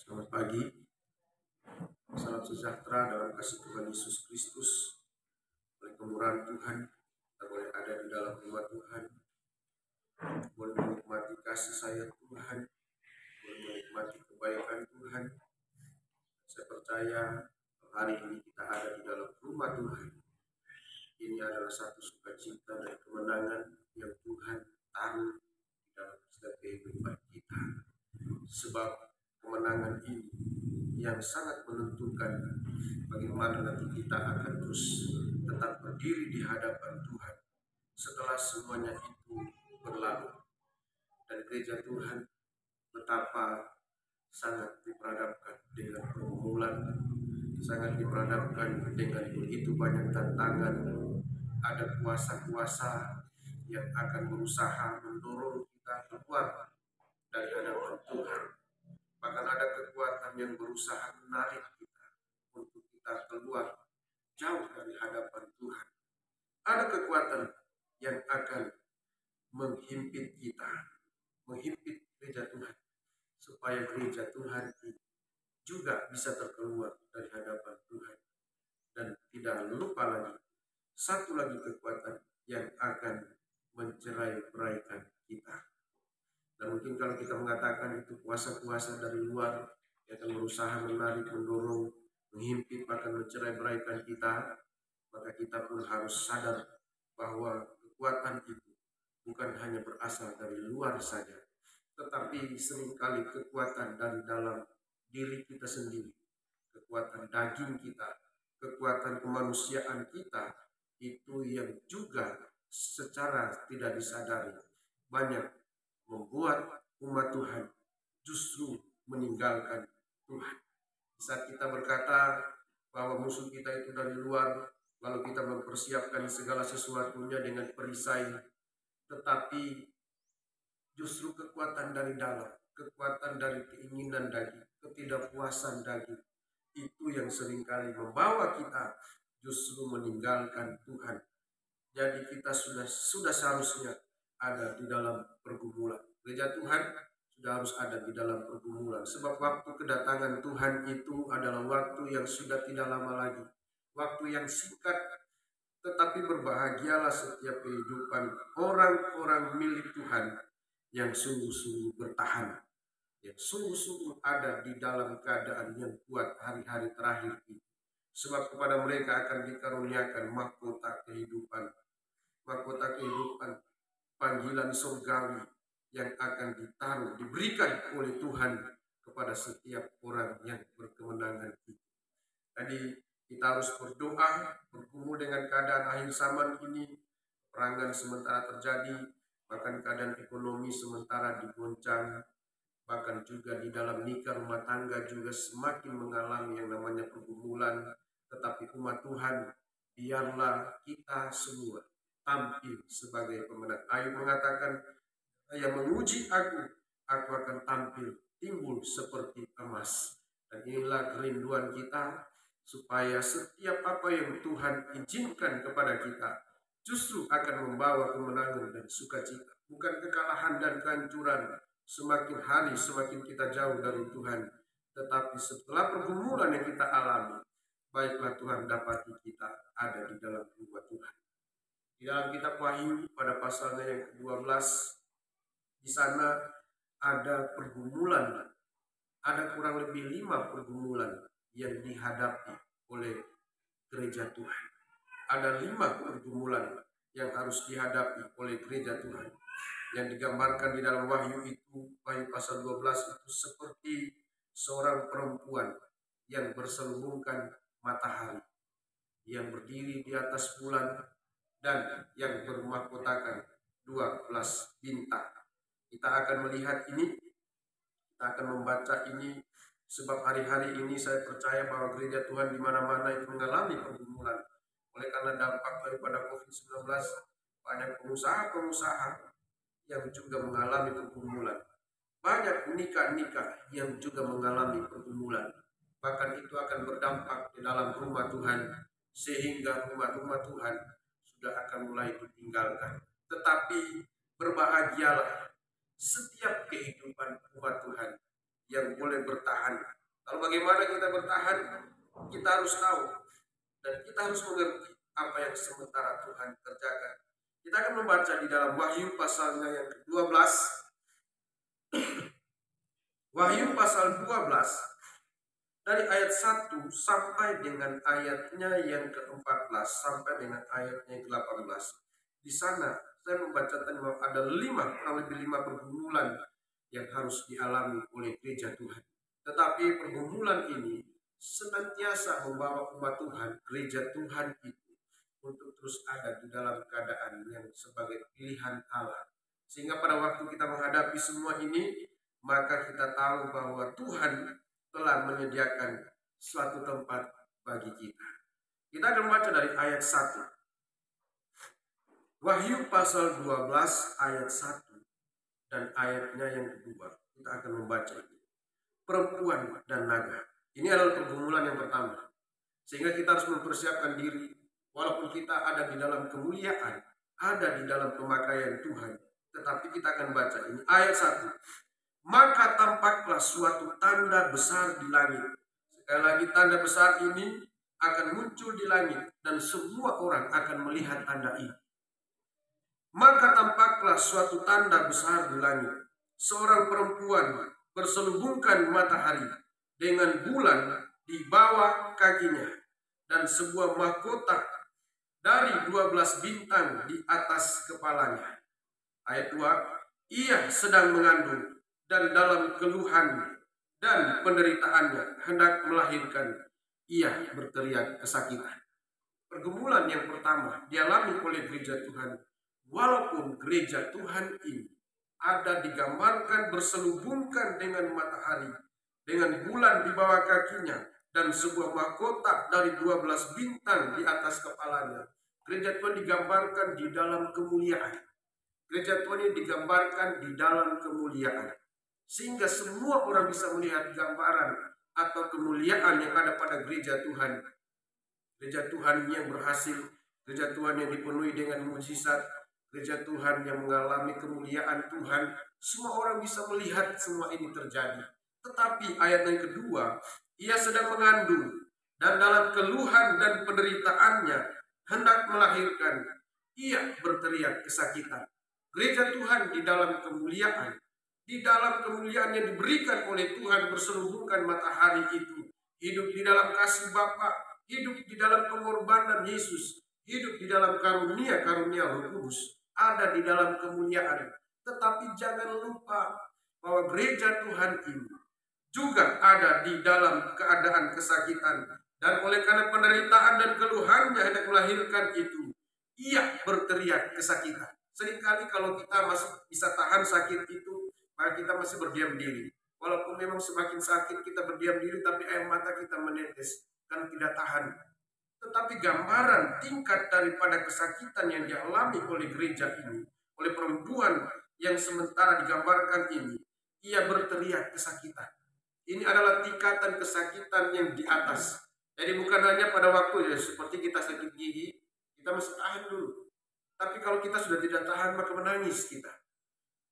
Selamat pagi, salam sejahtera dalam kasih Tuhan Yesus Kristus. Oleh kemurahan Tuhan, kita boleh ada di dalam rumah Tuhan, boleh menikmati kasih sayang Tuhan, boleh menikmati kebaikan Tuhan. Saya percaya hari ini kita ada di dalam rumah Tuhan. Ini adalah satu sukacita dan kemenangan yang Tuhan taruh di dalam setiap kehidupan kita. Sebab kemenangan ini yang sangat menentukan bagaimana nanti kita akan terus tetap berdiri di hadapan Tuhan setelah semuanya itu berlalu. Dan gereja Tuhan betapa sangat diperhadapkan dengan pergumulan, sangat diperhadapkan dengan begitu banyak tantangan. Ada kuasa-kuasa yang akan berusaha mendorong kita keluar dari hadapan Tuhan. Bahkan ada kekuatan yang berusaha menarik kita untuk kita keluar jauh dari hadapan Tuhan. Ada kekuatan yang akan menghimpit kita, menghimpit gereja Tuhan, supaya gereja Tuhan juga bisa terkeluar dari hadapan Tuhan. Dan tidak lupa lagi, satu lagi kekuatan yang akan mencerai-beraikan kita. Dan mungkin kalau kita mengatakan itu kuasa-kuasa dari luar yang akan berusaha menarik, mendorong, menghimpit, bahkan mencerai-beraikan kita, maka kita pun harus sadar bahwa kekuatan itu bukan hanya berasal dari luar saja, tetapi seringkali kekuatan dari dalam diri kita sendiri, kekuatan daging kita, kekuatan kemanusiaan kita, itu yang juga secara tidak disadari banyak membuat umat Tuhan justru meninggalkan Tuhan. Saat kita berkata bahwa musuh kita itu dari luar, lalu kita mempersiapkan segala sesuatunya dengan perisai, tetapi justru kekuatan dari dalam, kekuatan dari keinginan daging, ketidakpuasan daging, itu yang seringkali membawa kita justru meninggalkan Tuhan. Jadi kita sudah seharusnya ada di dalam pergumulan. Gereja Tuhan sudah harus ada di dalam pergumulan. Sebab waktu kedatangan Tuhan itu adalah waktu yang sudah tidak lama lagi. Waktu yang singkat, tetapi berbahagialah setiap kehidupan orang-orang milik Tuhan yang sungguh-sungguh bertahan, yang sungguh-sungguh ada di dalam keadaan yang kuat hari-hari terakhir ini. Sebab kepada mereka akan dikaruniakan mahkota kehidupan, panggilan surgawi yang akan ditaruh, diberikan oleh Tuhan kepada setiap orang yang berkemenangan itu. Jadi kita harus berdoa, bergumul dengan keadaan akhir zaman ini, perangan sementara terjadi, bahkan keadaan ekonomi sementara digoncang, bahkan juga di dalam nikah rumah tangga juga semakin mengalami yang namanya pergumulan. Tetapi umat Tuhan, biarlah kita semua tampil sebagai pemenang. Ayub mengatakan, yang menguji aku akan tampil timbul seperti emas. Dan inilah kerinduan kita, supaya setiap apa yang Tuhan izinkan kepada kita justru akan membawa kemenangan dan sukacita, bukan kekalahan dan kehancuran. Semakin hari semakin kita jauh dari Tuhan, tetapi setelah pergumulan yang kita alami, baiklah Tuhan dapati kita ada di dalam rumah Tuhan. Di dalam kitab Wahyu pada pasalnya yang ke-12, di sana ada pergumulan, ada kurang lebih 5 pergumulan yang dihadapi oleh gereja Tuhan. Ada 5 pergumulan yang harus dihadapi oleh gereja Tuhan, yang digambarkan di dalam Wahyu itu, Wahyu pasal 12 itu seperti seorang perempuan yang berselubungkan matahari, yang berdiri di atas bulan, dan yang bermahkotakan 12 bintang. Kita akan melihat ini, kita akan membaca ini, sebab hari-hari ini saya percaya bahwa gereja Tuhan di mana-mana itu mengalami pergumulan. Oleh karena dampak daripada COVID-19, banyak pengusaha-pengusaha yang juga mengalami pergumulan. Banyak nikah-nikah yang juga mengalami pergumulan. Bahkan itu akan berdampak di dalam rumah Tuhan, sehingga rumah-rumah Tuhan sudah akan mulai ditinggalkan. Tetapi berbahagialah setiap kehidupan umat Tuhan yang boleh bertahan. Lalu bagaimana kita bertahan? Kita harus tahu dan kita harus mengerti apa yang sementara Tuhan kerjakan. Kita akan membaca di dalam Wahyu pasalnya yang ke-12. Wahyu pasal 12 dari ayat 1 sampai dengan ayatnya yang ke-14 sampai dengan ayatnya yang ke-18. Di sana saya membaca tadi bahwa ada kurang lebih 5 pergumulan yang harus dialami oleh gereja Tuhan. Tetapi pergumulan ini senantiasa membawa umat Tuhan, gereja Tuhan itu, untuk terus ada di dalam keadaan yang sebagai pilihan Allah. Sehingga pada waktu kita menghadapi semua ini, maka kita tahu bahwa Tuhan telah menyediakan suatu tempat bagi kita. Kita akan membaca dari ayat 1. Wahyu pasal 12 ayat 1 dan ayatnya yang kedua. Kita akan membaca ini. Perempuan dan naga. Ini adalah pergumulan yang pertama. Sehingga kita harus mempersiapkan diri. Walaupun kita ada di dalam kemuliaan, ada di dalam pemakaian Tuhan, tetapi kita akan baca ini. Ayat 1. Maka tampaklah suatu tanda besar di langit. Sekali lagi, tanda besar ini akan muncul di langit dan semua orang akan melihat tanda ini. Maka tampaklah suatu tanda besar di langit. Seorang perempuan berselubungkan matahari dengan bulan di bawah kakinya dan sebuah mahkota dari 12 bintang di atas kepalanya. Ayat 2. Ia sedang mengandung dan dalam keluhan dan penderitaannya hendak melahirkan, ia berteriak kesakitan. Pergumulan yang pertama dialami oleh gereja Tuhan. Walaupun gereja Tuhan ini ada digambarkan berselubungkan dengan matahari, dengan bulan di bawah kakinya, dan sebuah mahkota dari 12 bintang di atas kepalanya. Gereja Tuhan digambarkan di dalam kemuliaan. Gereja Tuhan ini digambarkan di dalam kemuliaan. Sehingga semua orang bisa melihat gambaran atau kemuliaan yang ada pada gereja Tuhan. Gereja Tuhan yang berhasil, gereja Tuhan yang dipenuhi dengan mukjizat, gereja Tuhan yang mengalami kemuliaan Tuhan. Semua orang bisa melihat semua ini terjadi. Tetapi ayat yang kedua, ia sedang mengandung dan dalam keluhan dan penderitaannya hendak melahirkan, ia berteriak kesakitan. Gereja Tuhan di dalam kemuliaan, di dalam kemuliaan yang diberikan oleh Tuhan berselubungkan matahari itu, hidup di dalam kasih Bapa, hidup di dalam pengorbanan Yesus, hidup di dalam karunia Roh Kudus, ada di dalam kemuliaan. Tetapi jangan lupa bahwa gereja Tuhan ini juga ada di dalam keadaan kesakitan, dan oleh karena penderitaan dan keluhannya hendak melahirkan itu, ia berteriak kesakitan. Seringkali kalau kita masih bisa tahan sakit itu, maka kita masih berdiam diri. Walaupun memang semakin sakit kita berdiam diri, tapi air mata kita menetes karena tidak tahan. Tetapi gambaran tingkat daripada kesakitan yang dialami oleh gereja ini, oleh perempuan yang sementara digambarkan ini, ia berteriak kesakitan. Ini adalah tingkatan kesakitan yang di atas. Jadi bukan hanya pada waktu ya seperti kita sakit gigi, kita masih tahan dulu. Tapi kalau kita sudah tidak tahan, maka menangis kita.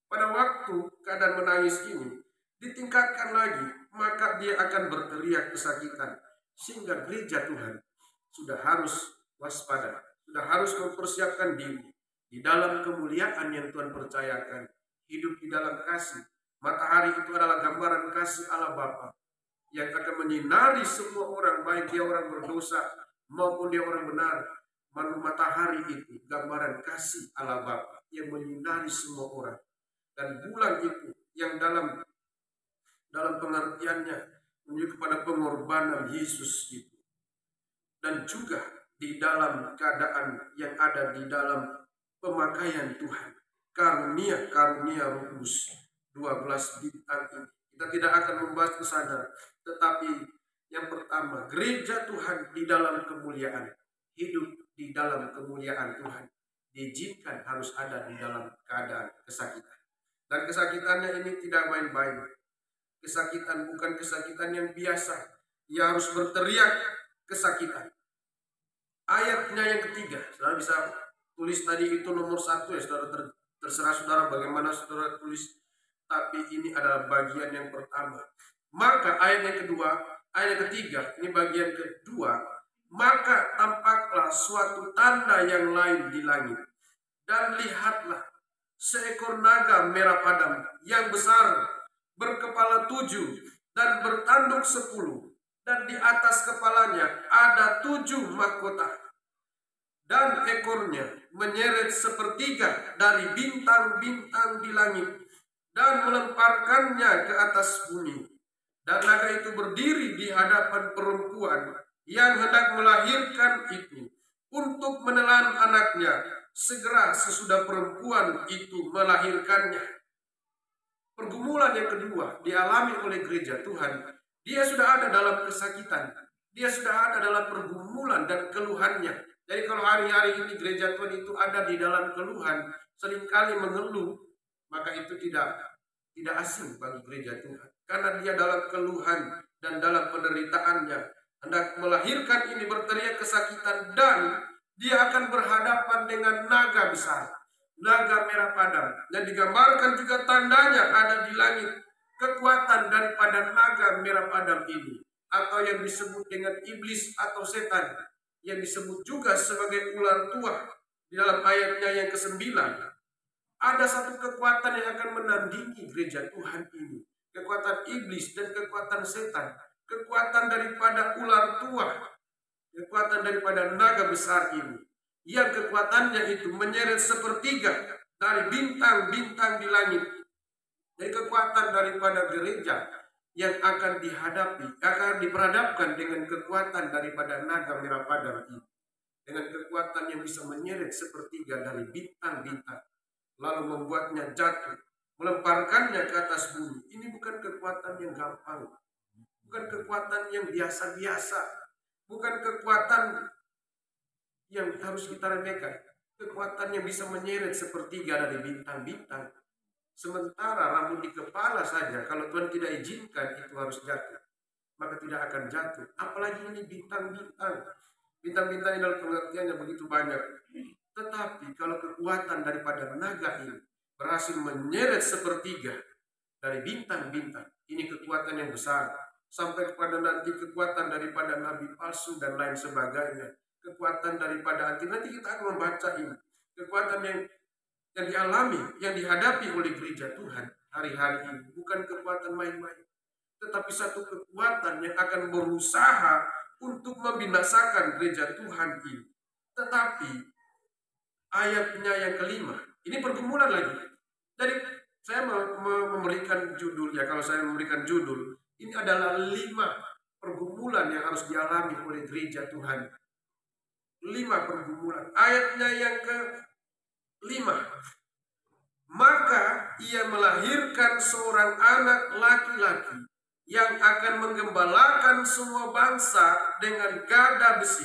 Pada waktu keadaan menangis ini ditingkatkan lagi, maka dia akan berteriak kesakitan. Sehingga gereja Tuhan sudah harus waspada, sudah harus mempersiapkan diri di dalam kemuliaan yang Tuhan percayakan, hidup di dalam kasih. Matahari itu adalah gambaran kasih Allah Bapa yang akan menyinari semua orang, baik dia orang berdosa maupun dia orang benar. Matahari itu gambaran kasih Allah Bapa yang menyinari semua orang. Dan bulan itu yang dalam pengertiannya menunjuk kepada pengorbanan Yesus itu. Dan juga di dalam keadaan yang ada di dalam pemakaian Tuhan. Karunia Roh Kudus 12 bintang ini. Kita tidak akan membahas ke sana. Tetapi yang pertama, gereja Tuhan di dalam kemuliaan. Hidup di dalam kemuliaan Tuhan. Diizinkan harus ada di dalam keadaan kesakitan. Dan kesakitannya ini tidak main-main. Kesakitan bukan kesakitan yang biasa. Ia harus berteriak kesakitan. Ayatnya yang ketiga, saudara bisa tulis tadi itu nomor 1 ya, saudara terserah saudara bagaimana saudara tulis. tapi ini adalah bagian yang pertama. Maka ayat yang kedua, ayat yang ketiga, ini bagian kedua. Maka tampaklah suatu tanda yang lain di langit. Dan lihatlah seekor naga merah padam yang besar, berkepala 7 dan bertanduk 10. Dan di atas kepalanya ada 7 mahkota. Dan ekornya menyeret sepertiga dari bintang-bintang di langit dan melemparkannya ke atas bumi. Dan naga itu berdiri di hadapan perempuan yang hendak melahirkan itu untuk menelan anaknya segera sesudah perempuan itu melahirkannya. Pergumulan yang kedua dialami oleh gereja Tuhan. Dia sudah ada dalam kesakitan. Dia sudah ada dalam pergumulan dan keluhannya. Jadi kalau hari-hari ini gereja Tuhan itu ada di dalam keluhan, seringkali mengeluh, maka itu tidak asing bagi gereja Tuhan. Karena dia dalam keluhan dan dalam penderitaannya hendak melahirkan ini, berteriak kesakitan, dan dia akan berhadapan dengan naga besar, naga merah padam. Dan digambarkan juga tandanya ada di langit. Kekuatan daripada naga merah padam ini, atau yang disebut dengan iblis atau setan, yang disebut juga sebagai ular tua di dalam ayatnya yang ke-9. Ada satu kekuatan yang akan menandingi gereja Tuhan ini. Kekuatan iblis dan kekuatan setan. Kekuatan daripada ular tua. Kekuatan daripada naga besar ini. Yang kekuatannya itu menyeret sepertiga dari bintang-bintang di langit. Jadi kekuatan daripada gereja yang akan dihadapi, akan diperhadapkan dengan kekuatan daripada naga merah padam ini. Dengan kekuatan yang bisa menyeret sepertiga dari bintang-bintang, lalu membuatnya jatuh, melemparkannya ke atas bumi. Ini bukan kekuatan yang gampang, bukan kekuatan yang biasa-biasa, bukan kekuatan yang harus kita remehkan. Kekuatan yang bisa menyeret sepertiga dari bintang-bintang. Sementara rambut di kepala saja, kalau Tuhan tidak izinkan itu harus jatuh, maka tidak akan jatuh. Apalagi ini bintang-bintang. Bintang-bintang dalam pengertiannya begitu banyak. Tetapi kalau kekuatan daripada naga ini berhasil menyeret sepertiga dari bintang-bintang, ini kekuatan yang besar. Sampai kepada nanti kekuatan daripada nabi palsu dan lain sebagainya. Kekuatan daripada nanti kita akan membaca ini. Kekuatan yang dialami, yang dihadapi oleh gereja Tuhan hari-hari ini bukan kekuatan main-main, tetapi satu kekuatan yang akan berusaha untuk membinasakan gereja Tuhan ini. Tetapi ayatnya yang kelima, ini pergumulan lagi. Jadi saya memberikan judul, ya kalau saya memberikan judul, ini adalah 5 pergumulan yang harus dialami oleh gereja Tuhan. 5 pergumulan. Ayatnya yang ke-5. Maka ia melahirkan seorang anak laki-laki yang akan menggembalakan semua bangsa dengan gada besi.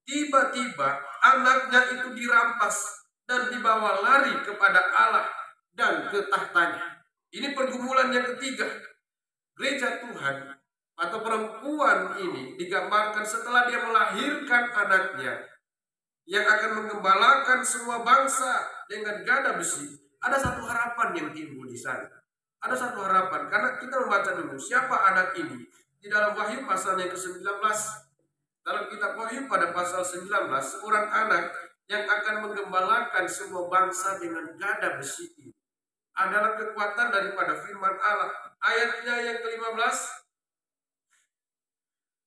Tiba-tiba anaknya itu dirampas dan dibawa lari kepada Allah dan ke tahtanya. Ini pergumulan yang ketiga. Gereja Tuhan atau perempuan ini digambarkan setelah dia melahirkan anaknya yang akan menggembalakan semua bangsa dengan gada besi. Ada satu harapan yang timbul di sana. Ada satu harapan, karena kita membaca dulu siapa anak ini di dalam Wahyu pasal yang ke-19. Dalam kitab Wahyu pada pasal 19, seorang anak yang akan menggembalakan semua bangsa dengan gada besi ini adalah kekuatan daripada firman Allah. Ayatnya yang ke-15.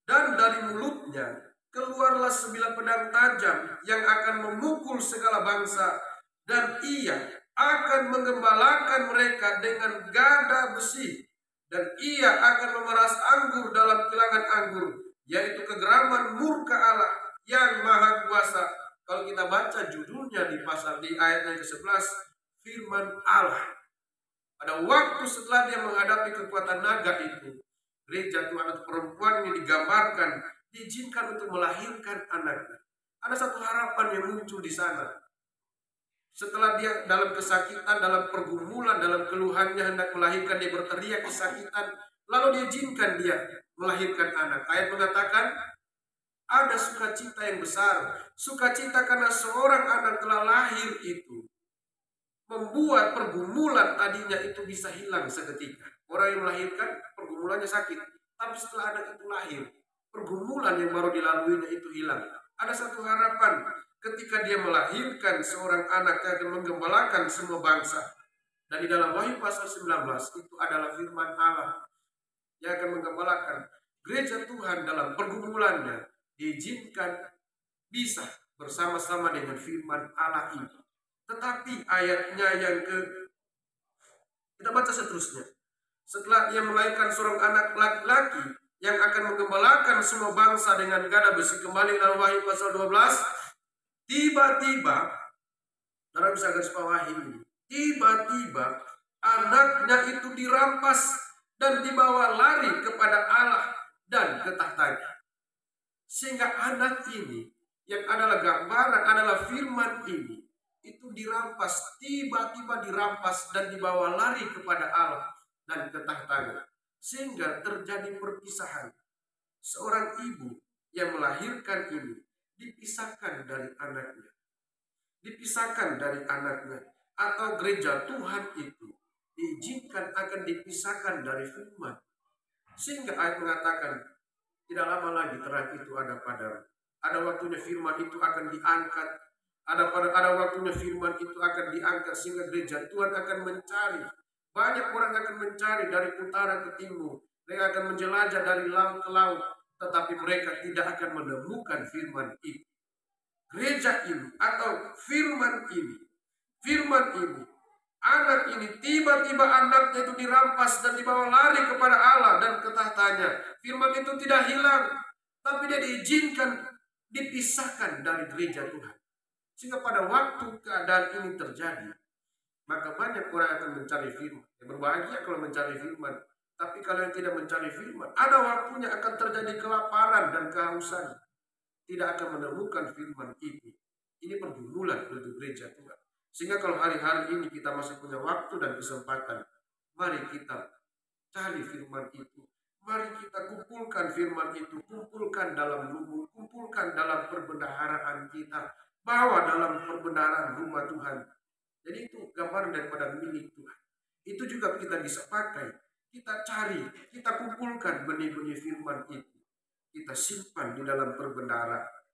Dan dari mulutnya keluarlah 9 pedang tajam yang akan memukul segala bangsa, dan ia akan menggembalakan mereka dengan gada besi, dan ia akan memeras anggur dalam kilangan anggur, yaitu kegeraman murka Allah yang maha kuasa. Kalau kita baca judulnya di ayat yang ke-11, firman Allah. Pada waktu setelah dia menghadapi kekuatan naga itu, gereja Tuhan atau perempuan ini digambarkan diizinkan untuk melahirkan anaknya. Ada satu harapan yang muncul di sana. Setelah dia dalam kesakitan, dalam pergumulan, dalam keluhannya hendak melahirkan, dia berteriak kesakitan, lalu diizinkan dia melahirkan anak. Ayat mengatakan ada sukacita yang besar. Sukacita karena seorang anak telah lahir itu membuat pergumulan tadinya itu bisa hilang seketika. Orang yang melahirkan pergumulannya sakit, tapi setelah anak itu lahir, pergumulan yang baru dilaluinya itu hilang. Ada satu harapan ketika dia melahirkan seorang anak yang akan menggembalakan semua bangsa. Dan di dalam Wahyu pasal 19 itu adalah firman Allah yang akan menggembalakan gereja Tuhan dalam pergumulannya, diizinkan bisa bersama-sama dengan firman Allah ini. Tetapi ayatnya yang kita baca seterusnya. Setelah ia melahirkan seorang anak laki-laki yang akan menggembalakan semua bangsa dengan gada besi, kembali dalam Wahyu pasal 12, tiba-tiba, saudara bisa garis bawahi ini, tiba-tiba anaknya itu dirampas dan dibawa lari kepada Allah dan ke tahtanya. Sehingga anak ini yang adalah gambaran, adalah firman ini, itu dirampas, tiba-tiba dirampas dan dibawa lari kepada Allah dan ke tahtanya. Sehingga terjadi perpisahan. Seorang ibu yang melahirkan ini dipisahkan dari anaknya. Dipisahkan dari anaknya. Atau gereja Tuhan itu diizinkan akan dipisahkan dari firman. Sehingga ayat mengatakan, tidak lama lagi terang itu ada padamu. Ada waktunya firman itu akan diangkat. Ada waktunya firman itu akan diangkat sehingga gereja Tuhan akan mencari. Banyak orang akan mencari dari utara ke timur. Mereka akan menjelajah dari laut ke laut. Tetapi mereka tidak akan menemukan firman itu. Gereja ini atau firman ini. Firman ini. Anak ini tiba-tiba anaknya itu dirampas dan dibawa lari kepada Allah dan ke tahtanya. Firman itu tidak hilang. Tapi dia diizinkan dipisahkan dari gereja Tuhan. Sehingga pada waktu keadaan ini terjadi, maka banyak orang akan mencari firman. Yang berbahagia kalau mencari firman. Tapi kalau yang tidak mencari firman, ada waktunya akan terjadi kelaparan dan kehausan. Tidak akan menemukan firman itu. Ini pergumulan untuk gereja Tuhan. Sehingga kalau hari-hari ini kita masih punya waktu dan kesempatan, mari kita cari firman itu. Mari kita kumpulkan firman itu. Kumpulkan dalam lubuk, kumpulkan dalam perbendaharaan kita. Bawa dalam perbendaharaan rumah Tuhan. Jadi itu gambaran daripada milik Tuhan. Itu juga kita bisa pakai. Kita cari, kita kumpulkan benih-benih firman itu. Kita simpan di dalam perbendaharaan.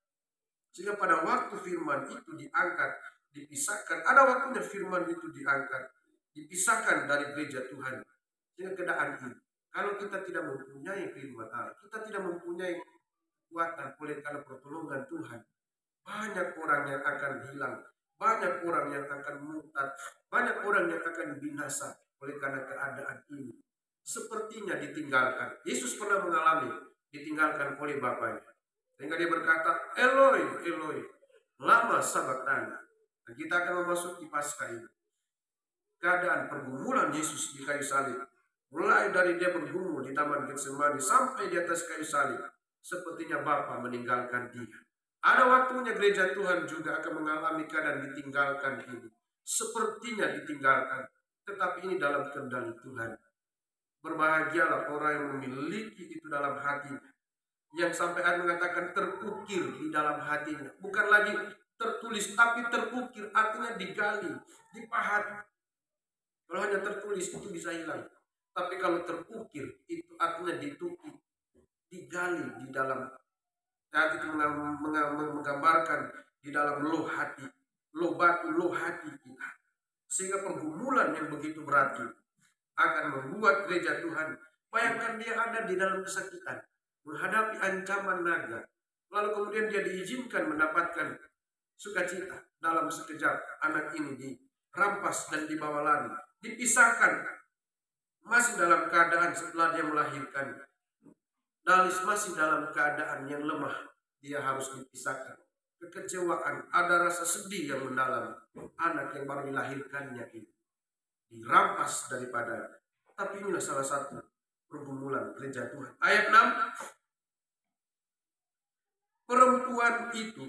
Sehingga pada waktu firman itu diangkat, dipisahkan. Ada waktunya firman itu diangkat, dipisahkan dari gereja Tuhan. Sehingga keadaan ini. Kalau kita tidak mempunyai firman Allah, kita tidak mempunyai kekuatan oleh karena pertolongan Tuhan. Banyak orang yang akan hilang. Banyak orang yang akan murtad. Banyak orang yang akan binasa oleh karena keadaan ini. Sepertinya ditinggalkan. Yesus pernah mengalami ditinggalkan oleh Bapaknya. Sehingga dia berkata, Eloi, Eloi, lama sabachthani. Dan kita akan memasuki Paskah ini. Keadaan pergumulan Yesus di kayu salib. Mulai dari dia bergumul di Taman Getsemani sampai di atas kayu salib. Sepertinya Bapa meninggalkan dia. Ada waktunya gereja Tuhan juga akan mengalami keadaan ditinggalkan ini. Sepertinya ditinggalkan. Tetapi ini dalam kendali Tuhan. Berbahagialah orang yang memiliki itu dalam hatinya. Yang sampai ada mengatakan terukir di dalam hatinya. Bukan lagi tertulis, tapi terukir. Artinya digali, dipahat. Kalau hanya tertulis itu bisa hilang. Tapi kalau terukir itu artinya ditukik, digali di dalam. Dan itu menggambarkan di dalam loh hati, loh batu, loh hati kita. Sehingga pergumulan yang begitu berat akan membuat gereja Tuhan. Bayangkan dia ada di dalam kesakitan, menghadapi ancaman naga. Lalu kemudian dia diizinkan mendapatkan sukacita. Dalam sekejap anak ini dirampas dan dibawa lari. Dipisahkan. Masih dalam keadaan setelah dia melahirkan. Dalis masih dalam keadaan yang lemah. Dia harus dipisahkan. Kekecewaan, ada rasa sedih yang mendalam. Anak yang baru dilahirkannya ini dirampas daripada. Tapi inilah salah satu pergumulan gereja Tuhan. Ayat 6. Perempuan itu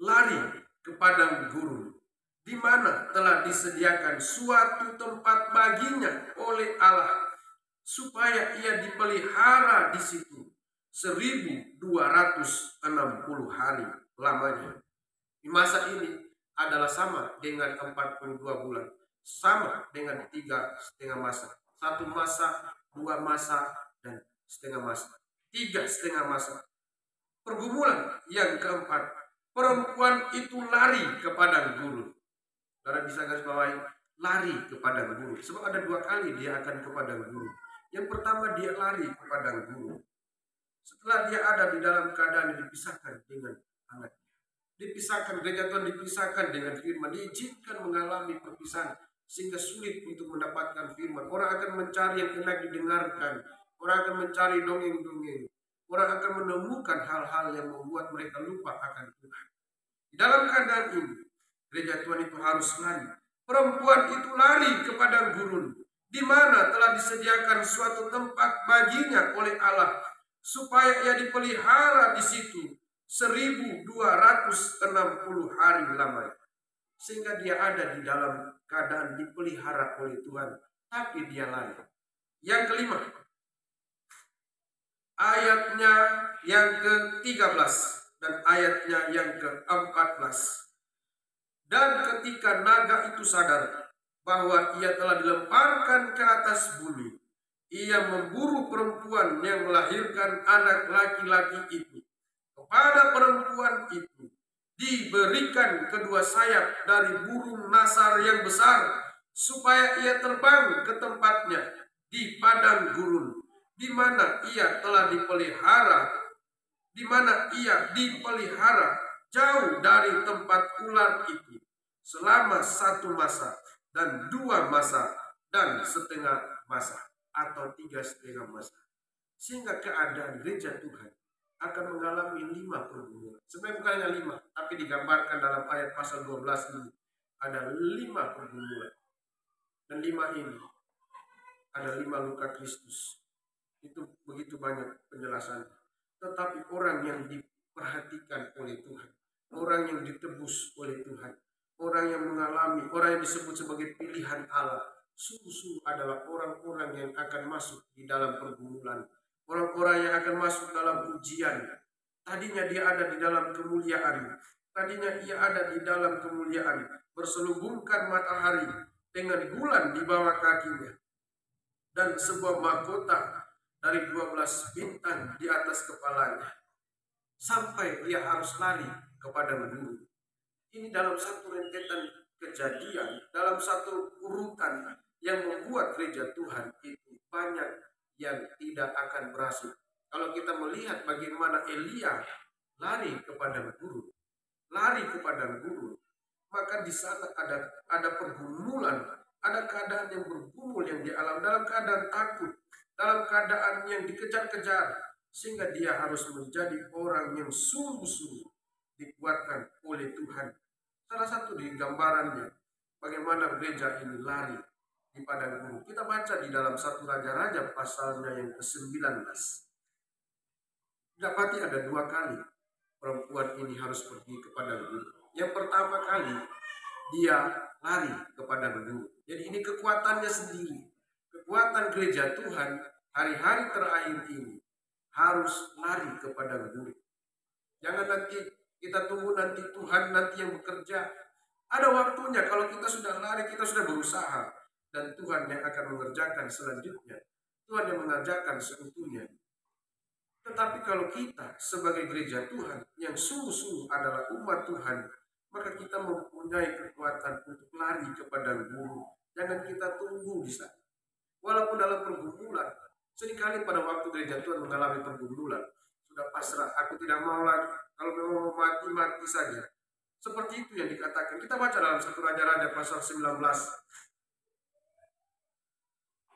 lari ke padang gurun, di mana telah disediakan suatu tempat baginya oleh Allah, supaya ia dipelihara di situ 1260 hari lamanya. Di masa ini adalah sama dengan 42 bulan. sama dengan 3,5 masa. 1 masa, 2 masa, dan setengah masa. 3,5 masa. Pergumulan yang keempat, perempuan itu lari ke padang gurun. Saudara bisa garis bawahi, lari ke padang gurun. Sebab ada 2 kali dia akan ke padang gurun. Yang pertama dia lari ke padang gurun setelah dia ada di dalam keadaan yang dipisahkan dengan anaknya. Dipisahkan, gereja Tuhan dipisahkan dengan firman, diizinkan mengalami perpisahan sehingga sulit untuk mendapatkan firman. Orang akan mencari yang enak didengarkan, orang akan mencari dongeng-dongeng, orang akan menemukan hal-hal yang membuat mereka lupa akan Tuhan. Di dalam keadaan ini, gereja Tuhan itu harus lari. Perempuan itu lari ke padang gurun, di mana telah disediakan suatu tempat baginya oleh Allah, supaya ia dipelihara di situ 1260 hari lamanya. Sehingga dia ada di dalam keadaan dipelihara oleh Tuhan, tapi dia lari. Yang kelima, ayatnya yang ke-13 dan ayatnya yang ke-14. Dan ketika naga itu sadar bahwa ia telah dilemparkan ke atas bumi, ia memburu perempuan yang melahirkan anak laki-laki itu. Kepada perempuan itu diberikan kedua sayap dari burung nasar yang besar, supaya ia terbang ke tempatnya di padang gurun, di mana ia telah dipelihara, jauh dari tempat ular itu, selama 1 masa dan 2 masa dan setengah masa, atau 3,5 masa. Sehingga keadaan gereja Tuhan akan mengalami 5 pergumulan. Sebenarnya bukan hanya 5, tapi digambarkan dalam ayat pasal 12 ini ada 5 pergumulan. Dan 5 ini ada 5 luka Kristus. Itu begitu banyak penjelasan. Tetapi orang yang diperhatikan oleh Tuhan, orang yang ditebus oleh Tuhan, orang yang mengalami, orang yang disebut sebagai pilihan Allah, sungguh-sungguh adalah orang-orang yang akan masuk di dalam pergumulan, orang-orang yang akan masuk dalam ujian. Tadinya dia ada di dalam kemuliaan, berselubungkan matahari dengan bulan di bawah kakinya, dan sebuah mahkota dari 12 bintang di atas kepalanya, sampai dia harus lari kepada guru. Ini dalam satu rentetan kejadian, dalam satu urutan yang membuat gereja Tuhan itu banyak yang tidak akan berhasil. Kalau kita melihat bagaimana Elia lari kepada guru, maka di sana ada pergumulan, ada keadaan yang bergumul yang dialami, dalam keadaan takut, dalam keadaan yang dikejar-kejar, sehingga dia harus menjadi orang yang sungguh-sungguh dikuatkan oleh Tuhan. Salah satu di gambarannya bagaimana gereja ini lari di padang gurun. Kita baca di dalam 1 Raja-Raja pasalnya yang ke-19. Dapati ada 2 kali perempuan ini harus pergi ke padang gurun. Yang pertama kali dia lari ke padang gurun. Jadi ini kekuatannya sendiri. Kekuatan gereja Tuhan hari-hari terakhir ini harus lari ke padang gurun. Jangan nanti kita tunggu nanti Tuhan nanti yang bekerja. Ada waktunya. Kalau kita sudah lari, kita sudah berusaha, dan Tuhan yang akan mengerjakan selanjutnya. Tuhan yang mengerjakan seutuhnya. Tetapi kalau kita sebagai gereja Tuhan yang sungguh-sungguh adalah umat Tuhan, maka kita mempunyai kekuatan untuk lari kepada guru. Jangan kita tunggu di sana. Walaupun dalam pergumulan, seringkali pada waktu gereja Tuhan mengalami pergumulan, sudah pasrah, aku tidak mau lagi. Kalau memang mau mati, mati saja. Seperti itu yang dikatakan. Kita baca dalam 1 Raja-Raja pasal 19.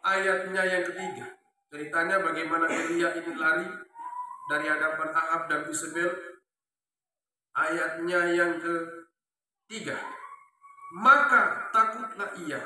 Ayatnya yang ke-3. Ceritanya bagaimana Elia ini lari dari hadapan Ahab dan Isabel. Ayatnya yang ke-3. Maka takutlah ia,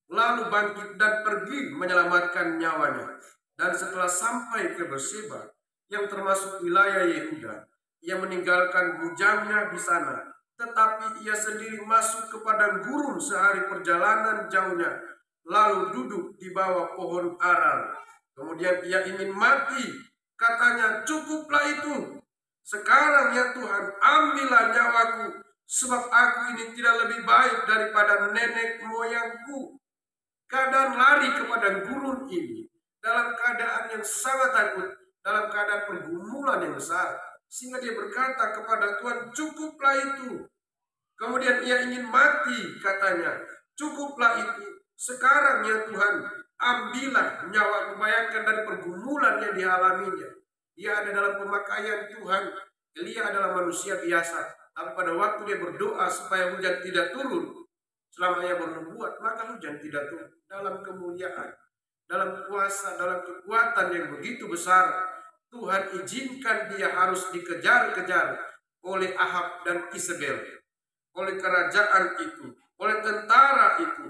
lalu bangkit dan pergi menyelamatkan nyawanya. Dan setelah sampai ke Berseba, yang termasuk wilayah Yehuda, ia meninggalkan bujangnya di sana, tetapi ia sendiri masuk ke padang gurun sehari perjalanan jauhnya, lalu duduk di bawah pohon aral. Kemudian ia ingin mati, katanya, cukuplah itu. Sekarang ya Tuhan, ambillah nyawaku, sebab aku ini tidak lebih baik daripada nenek moyangku. Keadaan lari kepada gurun ini dalam keadaan yang sangat takut, dalam keadaan pergumulan yang besar, sehingga dia berkata kepada Tuhan, cukuplah itu. Kemudian ia ingin mati, katanya, cukuplah itu. Sekarang ya Tuhan, ambillah nyawa. Bayangkan dari pergumulan yang dialaminya. Dia ada dalam pemakaian Tuhan. Elia adalah manusia biasa. Tapi pada waktu dia berdoa supaya hujan tidak turun, selama ia bernubuat, maka hujan tidak turun. Dalam kemuliaan, dalam kuasa, dalam kekuatan yang begitu besar, Tuhan izinkan dia harus dikejar-kejar oleh Ahab dan Isabel, oleh kerajaan itu, oleh tentara itu,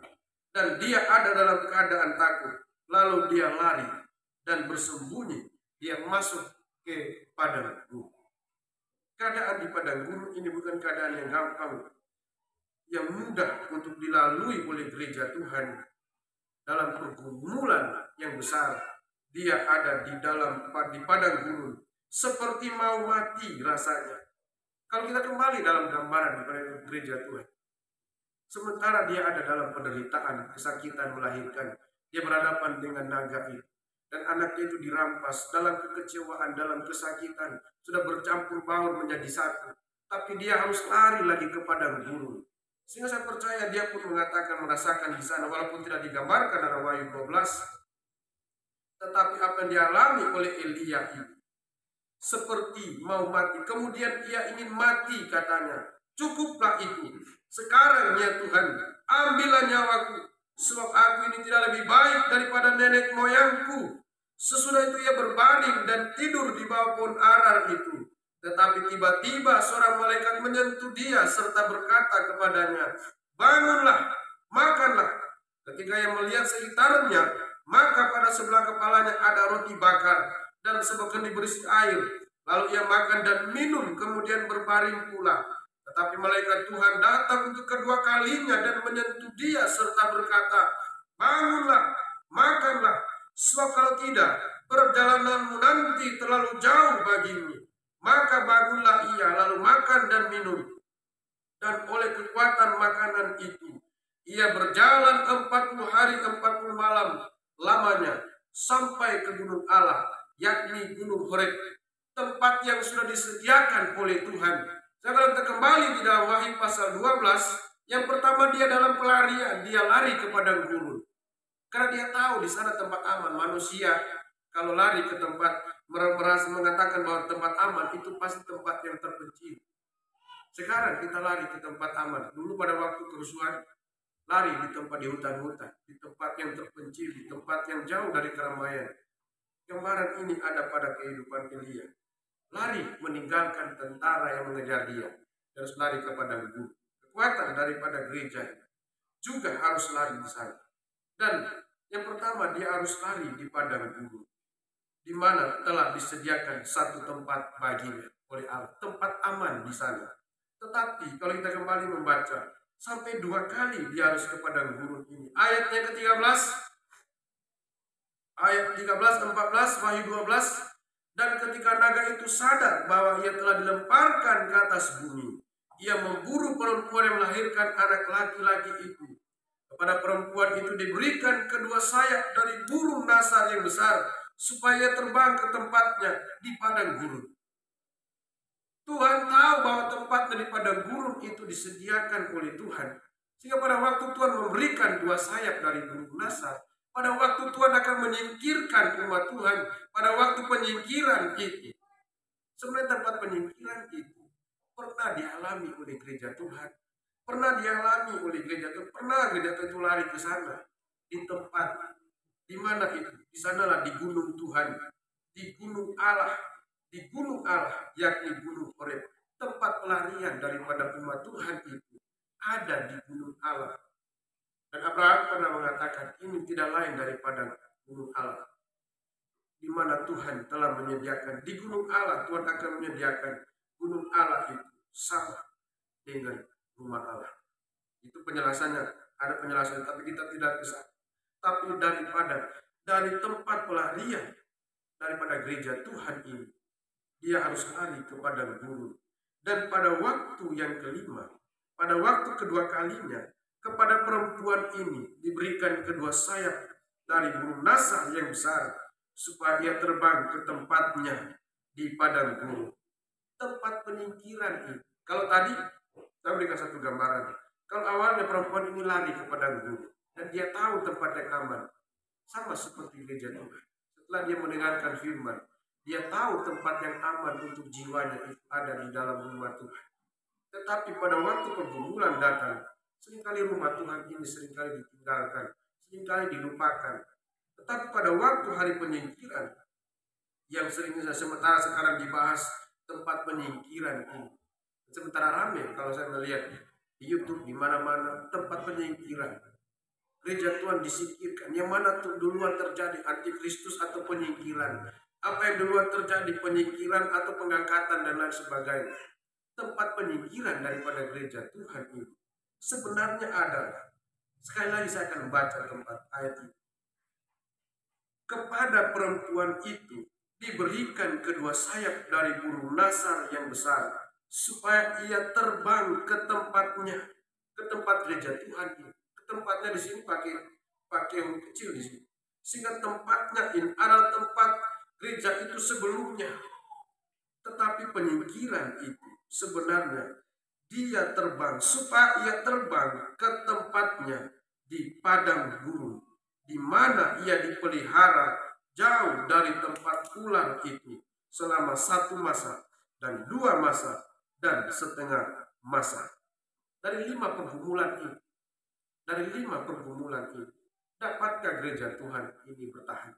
dan dia ada dalam keadaan takut. Lalu dia lari dan bersembunyi. Dia masuk ke padang gurun. Keadaan di padang gurun ini bukan keadaan yang gampang, yang mudah untuk dilalui oleh gereja Tuhan. Dalam pergumulan yang besar, dia ada di padang gurun, seperti mau mati rasanya. Kalau kita kembali dalam gambaran daripada gereja Tuhan, sementara dia ada dalam penderitaan, kesakitan melahirkan, dia berhadapan dengan naga itu, dan anaknya itu dirampas dalam kekecewaan, dalam kesakitan, sudah bercampur baur menjadi satu. Tapi dia harus lari lagi ke padang gurun. Sehingga saya percaya dia pun mengatakan merasakan di sana, walaupun tidak digambarkan dalam Wahyu 12, tetapi apa yang dialami oleh Elia itu seperti mau mati. Kemudian ia ingin mati, katanya, cukuplah itu. Sekarang ya Tuhan, ambillah nyawaku, sebab aku ini tidak lebih baik daripada nenek moyangku. Sesudah itu ia berbaring dan tidur di bawah pohon arar itu. Tetapi tiba-tiba seorang malaikat menyentuh dia serta berkata kepadanya, bangunlah, makanlah. Ketika ia melihat sekitarnya, maka pada sebelah kepalanya ada roti bakar dan sebekendi berisi air. Lalu ia makan dan minum, kemudian berbaring pula. Tetapi malaikat Tuhan datang untuk kedua kalinya dan menyentuh dia serta berkata, bangunlah, makanlah, sebab kalau tidak, perjalananmu nanti terlalu jauh bagimu. Maka bangunlah ia, lalu makan dan minum. Dan oleh kekuatan makanan itu, ia berjalan 40 hari 40 malam lamanya sampai ke gunung Allah, yakni gunung Horeb, tempat yang sudah disediakan oleh Tuhan. Kalau kita kembali di dalam Wahyu pasal 12, yang pertama dia dalam pelarian, dia lari ke padang gurun. Karena dia tahu di sana tempat aman. Manusia kalau lari ke tempat, merasa mengatakan bahwa tempat aman itu pasti tempat yang terpencil. Sekarang kita lari ke tempat aman. Dulu pada waktu kerusuhan, lari di tempat di hutan-hutan, di tempat yang terpencil, di tempat yang jauh dari keramaian. Gambaran ini ada pada kehidupan Elia. Lari meninggalkan tentara yang mengejar dia, terus lari kepada guru. Kekuatan daripada gereja juga harus lari di sana. Dan yang pertama dia harus lari di padang gurun, di mana telah disediakan satu tempat baginya oleh Allah, tempat aman di sana. Tetapi kalau kita kembali membaca, sampai 2 kali dia harus ke padang gurun ini. Ayatnya ke-13, ayat 13, 14, Wahyu 12. Dan ketika naga itu sadar bahwa ia telah dilemparkan ke atas bumi, ia memburu perempuan yang melahirkan anak laki-laki itu. Kepada perempuan itu diberikan kedua sayap dari burung nasar yang besar, supaya terbang ke tempatnya di padang gurun. Tuhan tahu bahwa tempatnya di padang gurun itu disediakan oleh Tuhan. Sehingga pada waktu Tuhan memberikan 2 sayap dari burung nasar, pada waktu Tuhan akan menyingkirkan umat Tuhan, pada waktu penyingkiran itu, sebenarnya tempat penyingkiran itu pernah dialami oleh gereja Tuhan. Pernah dialami oleh gereja Tuhan. Pernah gereja Tuhan itu lari ke sana. Di tempat di mana itu? Di sanalah di gunung Tuhan, di gunung Allah, di gunung Allah, yakni gunung Horeb. Tempat pelarian daripada umat Tuhan itu ada di gunung Allah. Dan Abraham pernah mengatakan, ini tidak lain daripada gunung Allah, di mana Tuhan telah menyediakan. Di gunung Allah Tuhan akan menyediakan. Gunung Allah itu sama dengan rumah Allah. Itu penjelasannya, ada penjelasan, tapi kita tidak bisa. Tapi dari tempat pelarian daripada gereja Tuhan ini, dia harus lari kepada guru. Dan pada waktu yang kelima, pada waktu kedua kalinya kepada perempuan ini diberikan kedua sayap dari burung nasar yang besar, supaya dia terbang ke tempatnya di padang gurun. Tempat penyingkiran ini. Kalau tadi, saya berikan satu gambaran. Kalau awalnya perempuan ini lari ke padang gurun, dan dia tahu tempat yang aman, sama seperti gereja Tuhan. Setelah dia mendengarkan firman, dia tahu tempat yang aman untuk jiwanya itu ada di dalam rumah Tuhan. Tetapi pada waktu pergumulan datang, seringkali rumah Tuhan ini seringkali ditinggalkan, seringkali dilupakan. Tetapi pada waktu hari penyingkiran, yang seringnya sementara sekarang dibahas tempat penyingkiran ini, sementara ramai kalau saya melihat di YouTube di mana-mana tempat penyingkiran. Gereja Tuhan disingkirkan. Yang mana duluan terjadi antikristus atau penyingkiran? Apa yang duluan terjadi, penyingkiran atau pengangkatan dan lain sebagainya? Tempat penyingkiran daripada gereja Tuhan ini sebenarnya adalah, sekali lagi saya akan membaca tempat ayat ini. Kepada perempuan itu diberikan kedua sayap dari burung nasar yang besar, supaya ia terbang ke tempatnya, ke tempat gereja Tuhan ini. Ke tempatnya di sini pakai yang kecil di sini, sehingga tempatnya ini adalah tempat gereja itu sebelumnya. Tetapi penyingkiran itu sebenarnya dia terbang, supaya ia terbang ke tempatnya di padang gurun, di mana ia dipelihara jauh dari tempat ular itu selama 1 masa dan 2 masa dan setengah masa. Dari 5 pergumulan ini, dapatkah gereja Tuhan ini bertahan?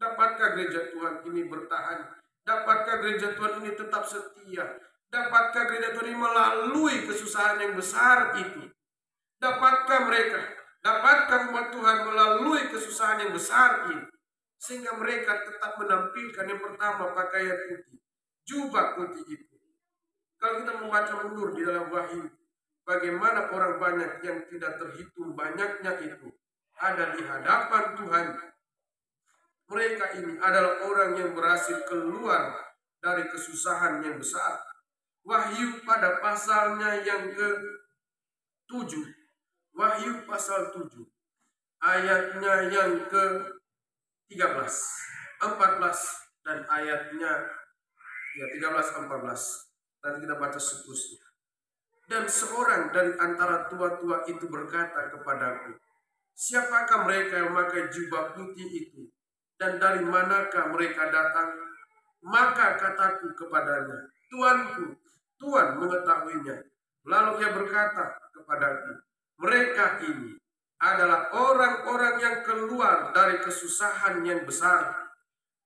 Dapatkah gereja Tuhan ini bertahan? Dapatkah gereja Tuhan ini tetap setia? Dapatkah gereja Tuhan ini melalui kesusahan yang besar itu? Dapatkah umat Tuhan melalui kesusahan yang besar ini, sehingga mereka tetap menampilkan yang pertama pakaian putih, jubah putih itu. Kalau kita membaca mundur di dalam Wahyu, bagaimana orang banyak yang tidak terhitung banyaknya itu ada di hadapan Tuhan. Mereka ini adalah orang yang berhasil keluar dari kesusahan yang besar. Wahyu pada pasalnya yang ke-7. Wahyu pasal 7. Ayatnya yang ke-13, 14 dan ayatnya 13, 14. Nanti kita baca seterusnya. Dan seorang dari antara tua-tua itu berkata kepadaku, siapakah mereka yang memakai jubah putih itu? Dan dari manakah mereka datang? Maka kataku kepadanya, Tuanku, Tuhan mengetahuinya. Lalu ia berkata kepadaku, mereka ini adalah orang-orang yang keluar dari kesusahan yang besar,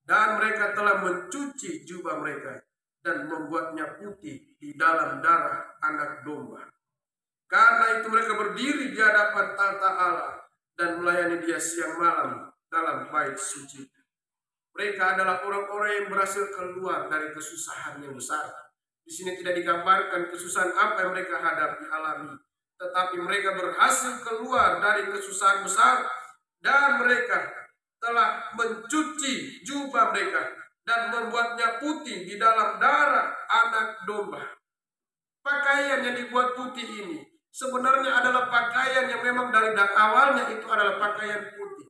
dan mereka telah mencuci jubah mereka dan membuatnya putih di dalam darah anak domba. Karena itu mereka berdiri di hadapan tahta Allah dan melayani Dia siang malam dalam bait suci. Mereka adalah orang-orang yang berhasil keluar dari kesusahan yang besar. Di sini tidak digambarkan kesusahan apa yang mereka hadapi alami, tetapi mereka berhasil keluar dari kesusahan besar, dan mereka telah mencuci jubah mereka dan membuatnya putih di dalam darah anak domba. Pakaian yang dibuat putih ini sebenarnya adalah pakaian yang memang dari awalnya itu adalah pakaian putih.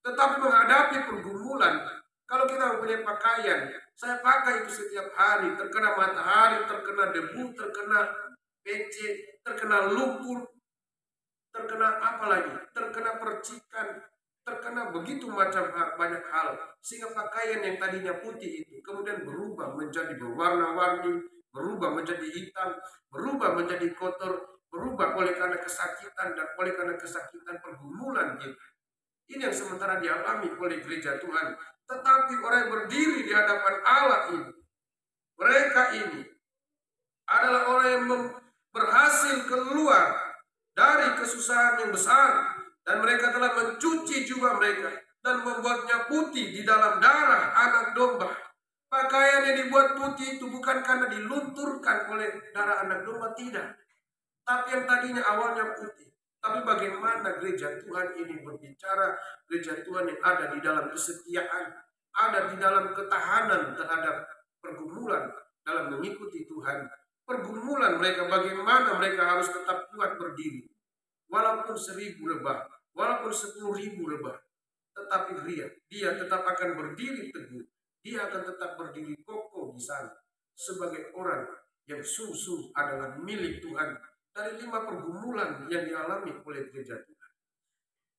Tetapi menghadapi pergumulan, kalau kita mempunyai pakaian, saya pakai itu setiap hari, terkena matahari, terkena debu, terkena becek, terkena lumpur, terkena apa lagi, terkena percikan, terkena begitu macam banyak hal, sehingga pakaian yang tadinya putih itu kemudian berubah menjadi berwarna-warni, berubah menjadi hitam, berubah menjadi kotor, berubah oleh karena kesakitan dan oleh karena kesakitan pergumulan kita. Ini yang sementara dialami oleh gereja Tuhan. Tetapi orang yang berdiri di hadapan Allah ini, mereka ini adalah orang yang berhasil keluar dari kesusahan yang besar, dan mereka telah mencuci jubah mereka dan membuatnya putih di dalam darah anak domba. Pakaian yang dibuat putih itu bukan karena dilunturkan oleh darah anak domba, tidak. Tapi yang tadinya awalnya putih. Tapi bagaimana gereja Tuhan ini berbicara, gereja Tuhan yang ada di dalam kesetiaan, ada di dalam ketahanan terhadap pergumulan, dalam mengikuti Tuhan. pergumulan mereka, bagaimana mereka harus tetap kuat berdiri. Walaupun 1000 lebah, walaupun 10.000 lebah, tetapi dia tetap akan berdiri teguh. Dia akan tetap berdiri kokoh di sana sebagai orang yang sungguh-sungguh adalah milik Tuhan. Dari 5 pergumulan yang dialami oleh gereja Tuhan,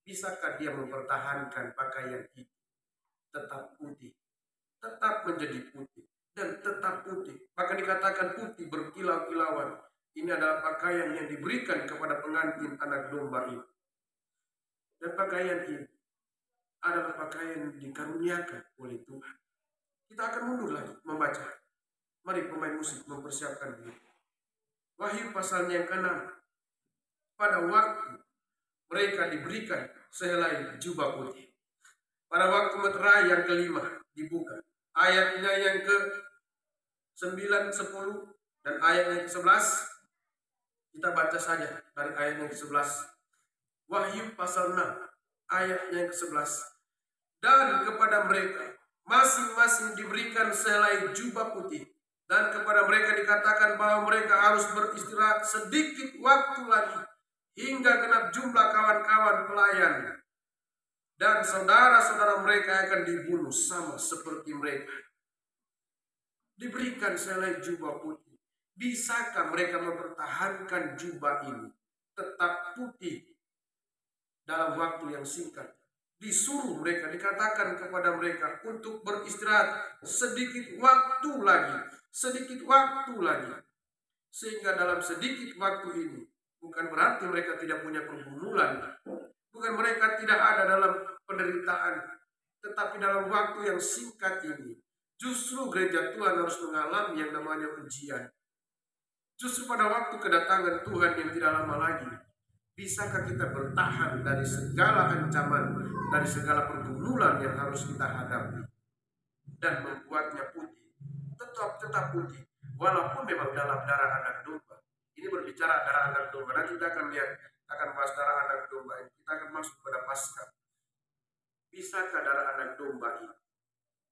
bisakah dia mempertahankan pakaian itu tetap putih, tetap menjadi putih, dan tetap putih? Maka dikatakan putih berkilau-kilauan. Ini adalah pakaian yang diberikan kepada pengantin anak domba ini. Dan pakaian ini adalah pakaian yang dikaruniakan oleh Tuhan. Kita akan mundur lagi membaca. Mari pemain musik mempersiapkan diri. Wahyu pasalnya yang ke-6. Pada waktu mereka diberikan sehelai jubah putih. Pada waktu meterai yang ke-5 dibuka. Ayatnya yang ke-9, 10, dan ayat yang ke-11. Kita baca saja dari ayat yang ke-11. Wahyu pasal 6 ayat yang ke-11. Dan kepada mereka masing-masing diberikan sehelai jubah putih. Dan kepada mereka dikatakan bahwa mereka harus beristirahat sedikit waktu lagi, hingga genap jumlah kawan-kawan pelayan. Dan saudara-saudara mereka akan dibunuh sama seperti mereka. Diberikan sehelai jubah putih. Bisakah mereka mempertahankan jubah ini tetap putih dalam waktu yang singkat? Disuruh mereka, dikatakan kepada mereka untuk beristirahat sedikit waktu lagi, sedikit waktu lagi. Sehingga dalam sedikit waktu ini, bukan berarti mereka tidak punya pergumulan, bukan mereka tidak ada dalam penderitaan, tetapi dalam waktu yang singkat ini, justru gereja Tuhan harus mengalami yang namanya ujian. Justru pada waktu kedatangan Tuhan yang tidak lama lagi, bisakah kita bertahan dari segala ancaman, dari segala pergumulan yang harus kita hadapi, dan membuatnya putih, tetap putih, walaupun memang dalam darah anak domba. Ini berbicara darah anak domba. Nanti kita akan lihat, akan bahas darah anak domba ini. Kita akan masuk pada Paskah. Bisakah darah anak domba ini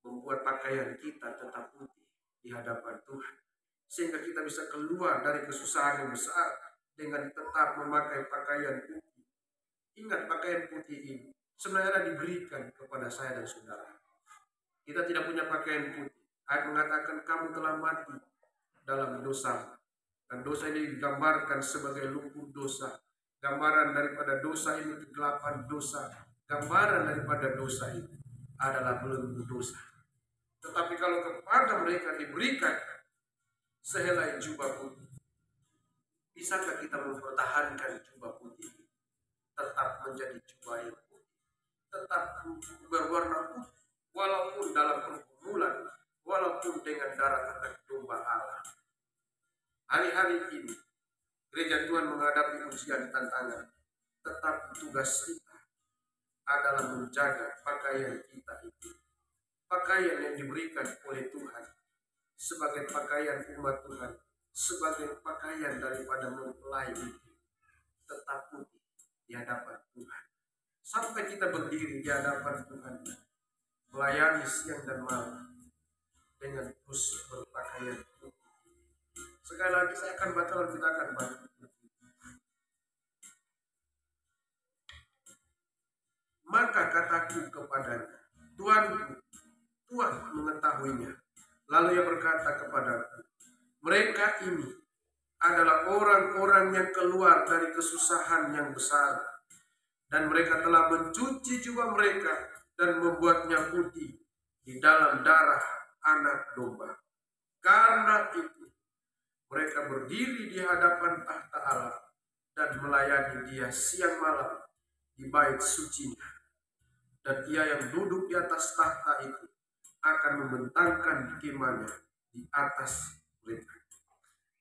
membuat pakaian kita tetap putih di hadapan Tuhan, sehingga kita bisa keluar dari kesusahan yang besar dengan tetap memakai pakaian putih? Ingat, pakaian putih ini sebenarnya diberikan kepada saya dan saudara. Kita tidak punya pakaian putih. Ayat mengatakan kamu telah mati dalam dosa. Dan dosa ini digambarkan sebagai lumpur dosa. Gambaran daripada dosa ini kegelapan dosa. Gambaran daripada dosa ini adalah belenggu dosa. Tetapi kalau kepada mereka diberikan sehelai jubah putih, bisakah kita mempertahankan jubah putih tetap menjadi jubah yang putih, tetap berwarna putih, walaupun dalam pergumulan, walaupun dengan darah anak domba Allah? Hari-hari ini gereja Tuhan menghadapi ujian tantangan, tetapi tugas kita adalah menjaga pakaian kita itu, pakaian yang diberikan oleh Tuhan sebagai pakaian umat Tuhan, sebagai pakaian daripada mempelai itu, tetap putih di hadapan Tuhan, sampai kita berdiri di hadapan Tuhan, melayani siang dan malam dengan terus berpakaian putih. Sekali lagi saya akan baca, lalu kita akan baca. Maka kataku kepadanya, Tuanku, Tuhan mengetahuinya. Lalu ia berkata kepadaku, mereka ini adalah orang-orang yang keluar dari kesusahan yang besar, dan mereka telah mencuci jubah mereka dan membuatnya putih di dalam darah anak domba. Karena itu mereka berdiri di hadapan tahta Allah dan melayani Dia siang malam di bait sucinya. Dan Ia yang duduk di atas tahta itu akan membentangkan kemahnya di atas mereka.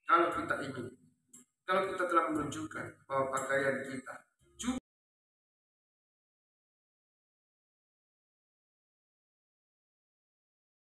Kalau kita ingin, kalau kita telah menunjukkan bahwa pakaian kita